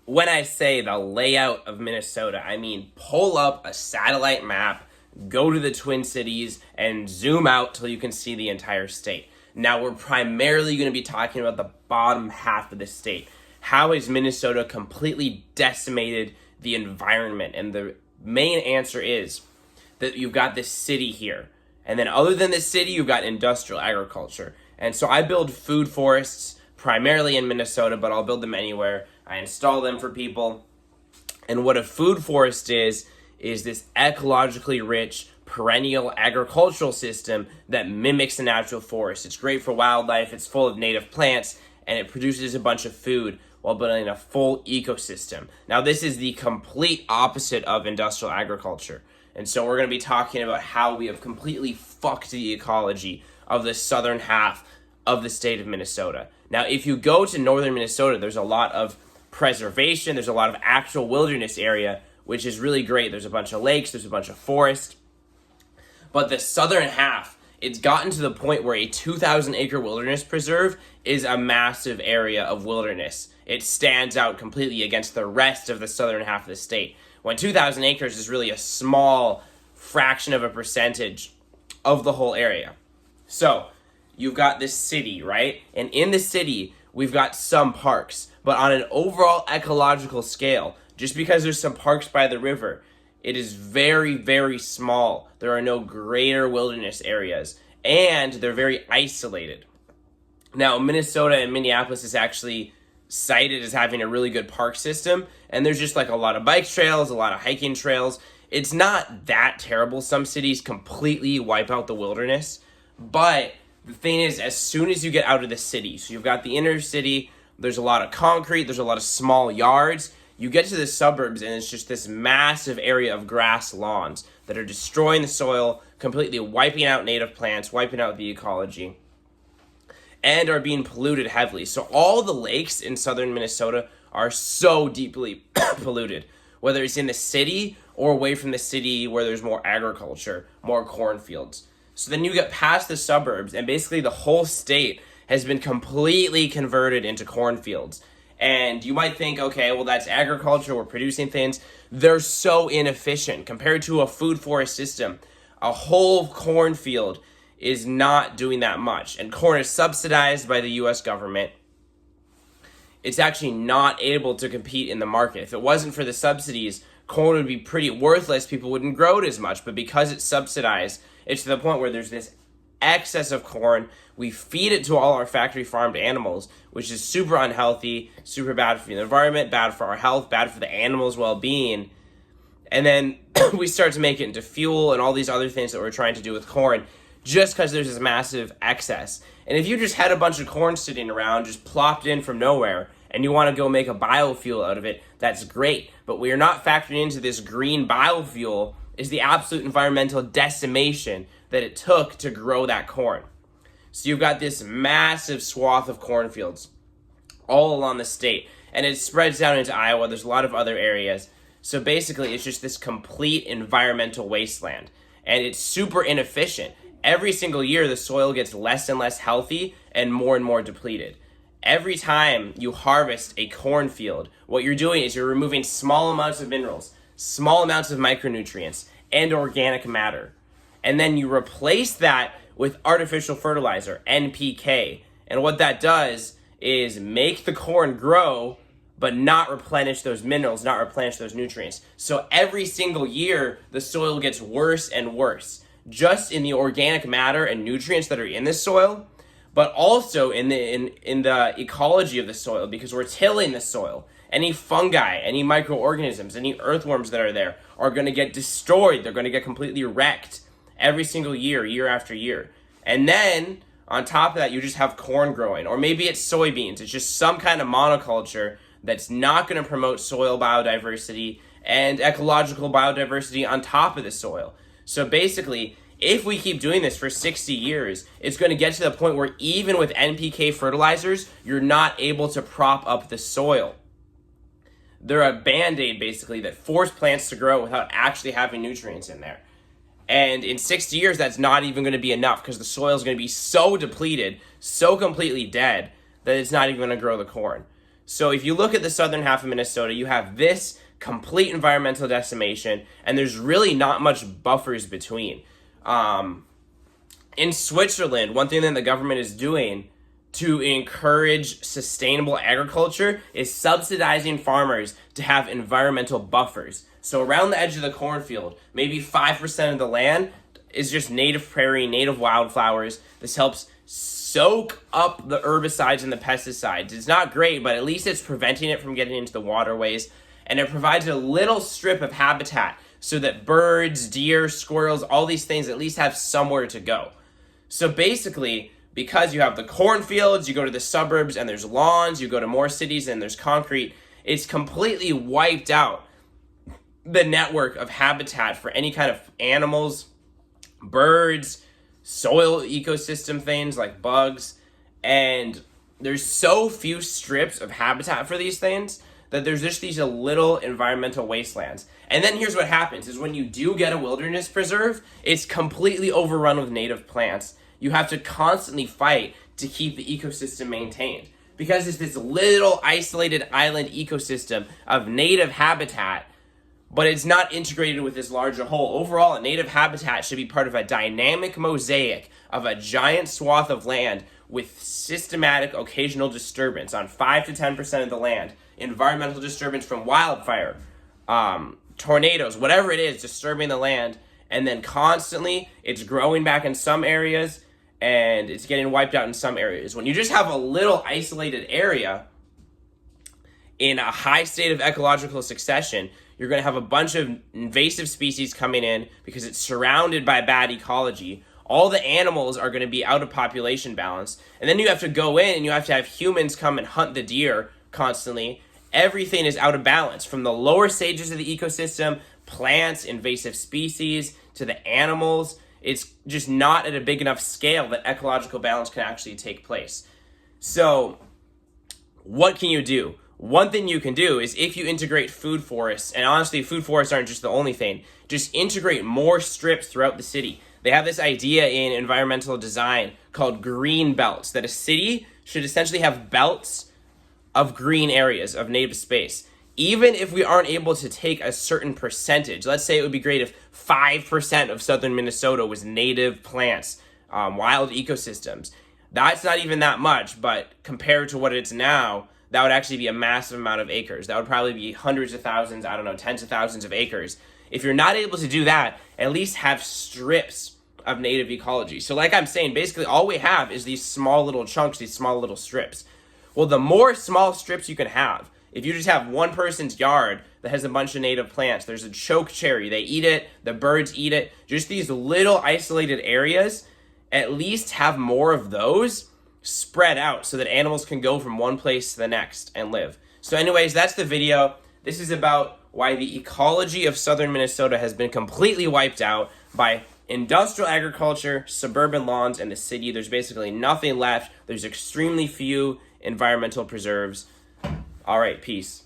when I say the layout of Minnesota, I mean pull up a satellite map, go to the Twin Cities, and zoom out till you can see the entire state. Now, we're primarily going to be talking about the bottom half of the state. How has Minnesota completely decimated the environment? And the main answer is that you've got this city here. And then other than the city, you've got industrial agriculture. And so I build food forests primarily in Minnesota, but I'll build them anywhere. I install them for people. And what a food forest is this ecologically rich perennial agricultural system that mimics the natural forest. It's great for wildlife, it's full of native plants, and it produces a bunch of food while building a full ecosystem. Now, this is the complete opposite of industrial agriculture. And so we're going to be talking about how we have completely fucked the ecology of the southern half of the state of Minnesota. Now, if you go to northern Minnesota, there's a lot of preservation, there's a lot of actual wilderness area, which is really great. There's a bunch of lakes, there's a bunch of forest. But the southern half, it's gotten to the point where a 2,000 acre wilderness preserve is a massive area of wilderness. It stands out completely against the rest of the southern half of the state. When 2,000 acres is really a small fraction of a percentage of the whole area. So, you've got this city, right? And in the city, we've got some parks. But on an overall ecological scale, just because there's some parks by the river, it is very, very small. There are no greater wilderness areas, and they're very isolated. Now, Minnesota and Minneapolis is actually cited as having a really good park system, and there's just like a lot of bike trails, a lot of hiking trails. It's not that terrible. Some cities completely wipe out the wilderness, but the thing is, as soon as you get out of the city, so you've got the inner city, there's a lot of concrete, there's a lot of small yards. You get to the suburbs and it's just this massive area of grass lawns that are destroying the soil, completely wiping out native plants, wiping out the ecology, and are being polluted heavily. So all the lakes in southern Minnesota are so deeply polluted, whether it's in the city or away from the city where there's more agriculture, more cornfields. So then you get past the suburbs and basically the whole state has been completely converted into cornfields. And you might think, okay, well, that's agriculture, we're producing things. They're so inefficient compared to a food forest system. A whole cornfield is not doing that much. And corn is subsidized by the US government. It's actually not able to compete in the market. If it wasn't for the subsidies, corn would be pretty worthless. People wouldn't grow it as much. But because it's subsidized, it's to the point where there's this excess of corn. We feed it to all our factory farmed animals, which is super unhealthy, super bad for the environment, bad for our health, bad for the animals' well-being. And then we start to make it into fuel and all these other things that we're trying to do with corn just because there's this massive excess. And if you just had a bunch of corn sitting around, just plopped in from nowhere, and you want to go make a biofuel out of it, that's great. But what you're not factoring into this green biofuel is the absolute environmental decimation that it took to grow that corn. So you've got this massive swath of cornfields all along the state, and it spreads down into Iowa. There's a lot of other areas. So basically, it's just this complete environmental wasteland, and it's super inefficient. Every single year, the soil gets less and less healthy and more depleted. Every time you harvest a cornfield, what you're doing is you're removing small amounts of minerals, small amounts of micronutrients, and organic matter. And then you replace that with artificial fertilizer, NPK. And what that does is make the corn grow, but not replenish those minerals, not replenish those nutrients. So every single year, the soil gets worse and worse, just in the organic matter and nutrients that are in the soil, but also in the ecology of the soil, because we're tilling the soil. Any fungi, any microorganisms, any earthworms that are there are going to get destroyed. They're going to get completely wrecked every single year, year after year. And then, on top of that, you just have corn growing. Or maybe it's soybeans. It's just some kind of monoculture that's not going to promote soil biodiversity and ecological biodiversity on top of the soil. So basically, if we keep doing this for 60 years, it's going to get to the point where even with NPK fertilizers, you're not able to prop up the soil. They're a band-aid, basically, that force plants to grow without actually having nutrients in there. And in 60 years, that's not even going to be enough because the soil is going to be so depleted, so completely dead, that it's not even going to grow the corn. So if you look at the southern half of Minnesota, you have this complete environmental decimation, and there's really not much buffers between. In Switzerland, one thing that the government is doing to encourage sustainable agriculture is subsidizing farmers to have environmental buffers. So around the edge of the cornfield, maybe 5% of the land is just native prairie, native wildflowers. This helps soak up the herbicides and the pesticides. It's not great, but at least it's preventing it from getting into the waterways. And it provides a little strip of habitat so that birds, deer, squirrels, all these things at least have somewhere to go. So basically, because you have the cornfields, you go to the suburbs and there's lawns, you go to more cities and there's concrete, it's completely wiped out the network of habitat for any kind of animals, birds, soil ecosystem things like bugs. And there's so few strips of habitat for these things that there's just these little environmental wastelands. And then here's what happens is when you do get a wilderness preserve, it's completely overrun with native plants. You have to constantly fight to keep the ecosystem maintained because it's this little isolated island ecosystem of native habitat, but it's not integrated with this larger whole. Overall, a native habitat should be part of a dynamic mosaic of a giant swath of land with systematic occasional disturbance on 5 to 10% of the land, environmental disturbance from wildfire, tornadoes, whatever it is, disturbing the land, and then constantly it's growing back in some areas and it's getting wiped out in some areas. When you just have a little isolated area in a high state of ecological succession, you're going to have a bunch of invasive species coming in because it's surrounded by bad ecology. All the animals are going to be out of population balance. And then you have to go in and you have to have humans come and hunt the deer constantly. Everything is out of balance from the lower stages of the ecosystem, plants, invasive species, to the animals. It's just not at a big enough scale that ecological balance can actually take place. So what can you do? One thing you can do is if you integrate food forests, and honestly, food forests aren't just the only thing, just integrate more strips throughout the city. They have this idea in environmental design called green belts, that a city should essentially have belts of green areas, of native space. Even if we aren't able to take a certain percentage, let's say it would be great if 5% of southern Minnesota was native plants, wild ecosystems. That's not even that much, but compared to what it's now, that would actually be a massive amount of acres. That would probably be hundreds of thousands, tens of thousands of acres. If you're not able to do that, at least have strips of native ecology. So like I'm saying, basically all we have is these small little chunks, these small little strips. Well, the more small strips you can have, if you just have one person's yard that has a bunch of native plants, there's a choke cherry, they eat it, the birds eat it, just these little isolated areas, at least have more of those spread out so that animals can go from one place to the next and live. So anyways, that's the video. This is about why the ecology of southern Minnesota has been completely wiped out by industrial agriculture, suburban lawns, and the city. There's basically nothing left. There's extremely few environmental preserves. All right, peace.